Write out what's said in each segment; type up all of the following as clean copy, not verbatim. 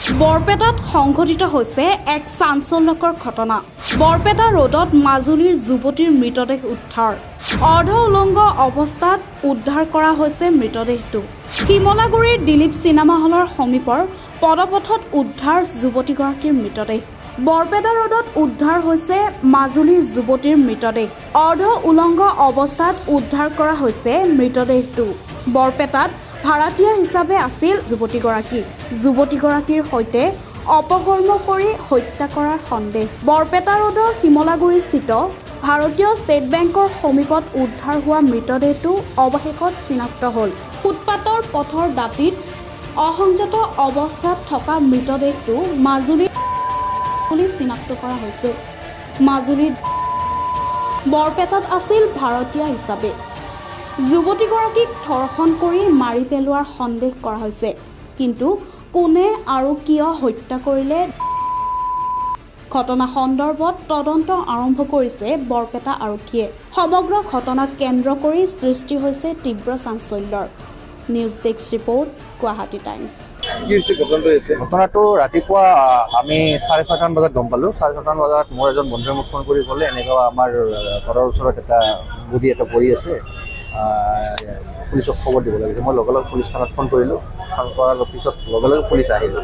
বৰপেটাত সংঘটিত হৈছে এক চাঞ্চল্যকৰ ঘটনা। বৰপেটা ৰোডত মাজুলীৰ যুৱতীৰ মৃতদেহ উদ্ধাৰ। অৰ্ধ উলংগ অৱস্থাত উদ্ধাৰ কৰা হৈছে মৃতদেহটো। শিমলাগুৰিৰ দিলীপ চিনেমা হলৰ সমীপৰ পদপথত উদ্ধাৰ যুৱতীগৰাকীৰ মৃতদেহ। বৰপেটা ৰোডত উদ্ধাৰ হৈছে মাজুলীৰ যুৱতীৰ মৃতদেহ। অৰ্ধ উলংগ অৱস্থাত উদ্ধাৰ কৰা হৈছে মৃতদেহটো। বৰপেটাত ভাড়াতীয়া হিচাপে আছিল যুৱতীগৰাকী। যুৱতীগৰাকীৰ সৈতে অপকৰ্ম কৰি হত্যা কৰাৰ সন্দেহ। বৰপেটা ৰোডৰ শিমলাগুৰিস্থিত ভাৰতীয় ষ্টেট বেংকৰ সমীপত উদ্ধাৰ হোৱা মৃতদেহটো অৱশেষত চিনাক্ত হ'ল। ফুটপাতৰ পথৰ দাঁতিত অসংযত অৱস্থাত থকা মৃতদেহটো মাজুলীৰ বুলি চিনাক্ত কৰা হৈছে। মাজুলীৰ বৰপেটাত আছিল ভাড়াতীয়া হিচাপে। যুৱতীগৰাকীক ধৰ্ষণ কৰি মাৰি পেলোৱাৰ সন্দেহ কৰা হৈছে। কিন্তু কোনে আৰু কিয় হত্যা কৰিলে ঘটনা সন্দৰ্ভত তদন্ত আৰম্ভ কৰিছে বৰপেটা আৰক্ষীয়ে। সমগ্ৰ ঘটনাক কেন্দ্ৰ কৰি সৃষ্টি হৈছে তীব্ৰ চাঞ্চল্যৰ। News desk report, Guwahati times. ঘটনাটো ৰাতিপুৱা আমি 6:30 বজাত গম পালোঁ। 6:30 বজাত মোৰ এজন বন্ধুৱে মোক ফোন কৰি ক'লে এনেকুৱা আমাৰ ঘৰৰ ওচৰত এটা বডি এটা পৰি আছে, পুলিচক খবৰ দিব লাগিছে। মই লগে লগে পুলিচ থানাত ফোন কৰিলোঁ। ফোন কৰাৰ পিছত লগে লগে পুলিচ আহিলোঁ।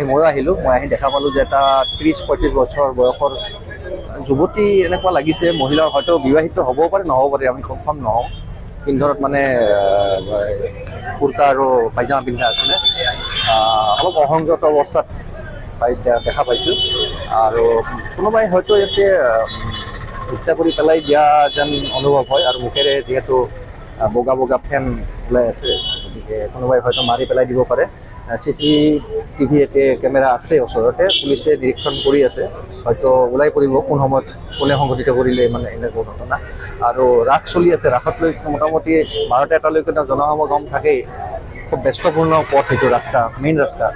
ময়ো আহিলোঁ। মই আহি দেখা পালোঁ যে এটা 30-35 বছৰ বয়সৰ যুৱতী এনেকুৱা লাগিছে। মহিলা হয়তো বিবাহিত হ'ব পাৰে, নহ'ব পাৰে, আমি কনফাৰ্ম নহওঁ। পিন্ধনত মানে কুৰ্তা আৰু পাইজামা পিন্ধা আছিলে। অলপ অসংযত অৱস্থাত দেখা পাইছোঁ। আৰু কোনোবাই হয়তো ইয়াতে হত্যা কৰি পেলাই দিয়া যেন অনুভৱ হয়। আৰু মুখেৰে যিহেতু বগা বগা ফেন ওলাই আছে, গতিকে কোনোবাই হয়তো মাৰি পেলাই দিব পাৰে। CCTV কেমেৰা আছে ওচৰতে, পুলিচে নিৰীক্ষণ কৰি আছে। হয়তো ওলাই পৰিব কোন সময়ত কোনে সংঘটিত কৰিলে মানে এনেকুৱা ঘটনা। আৰু ৰাস চলি আছে, ৰাসত লৈ মোটামুটি 12টা-1টালৈকে জনসমাগম থাকেই। খুব ব্যস্তপূৰ্ণ পথ এইটো ৰাস্তা, মেইন ৰাস্তা।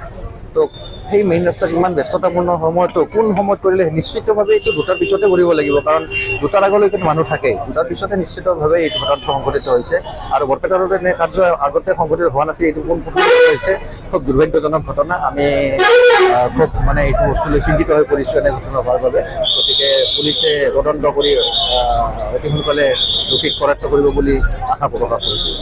তো সেই মেইন ৰাস্তাত ইমান ব্যস্ততাপূৰ্ণ সময়তো কোন সময়ত কৰিলে নিশ্চিতভাৱে এইটো 2টাৰ পিছতে কৰিব লাগিব, কাৰণ 2টাৰ আগলৈকে মানুহ থাকে। 2টাৰ পিছতে নিশ্চিতভাৱে এই ঘটনাটো সংঘটিত হৈছে। আৰু বৰপেটা ৰোডত এনে কাৰ্য আগতে সংঘটিত হোৱা নাছিল, এইটো কোন হৈছে খুব দুৰ্ভাগ্যজনক ঘটনা। আমি খুব মানে এইটো বস্তুলৈ চিন্তিত হৈ পৰিছোঁ এনে ঘটনা হোৱাৰ বাবে। গতিকে পুলিচে তদন্ত কৰি অতি সোনকালে দোষীক কৰায়ত্ব কৰিব বুলি আশা প্ৰকাশ কৰিছোঁ।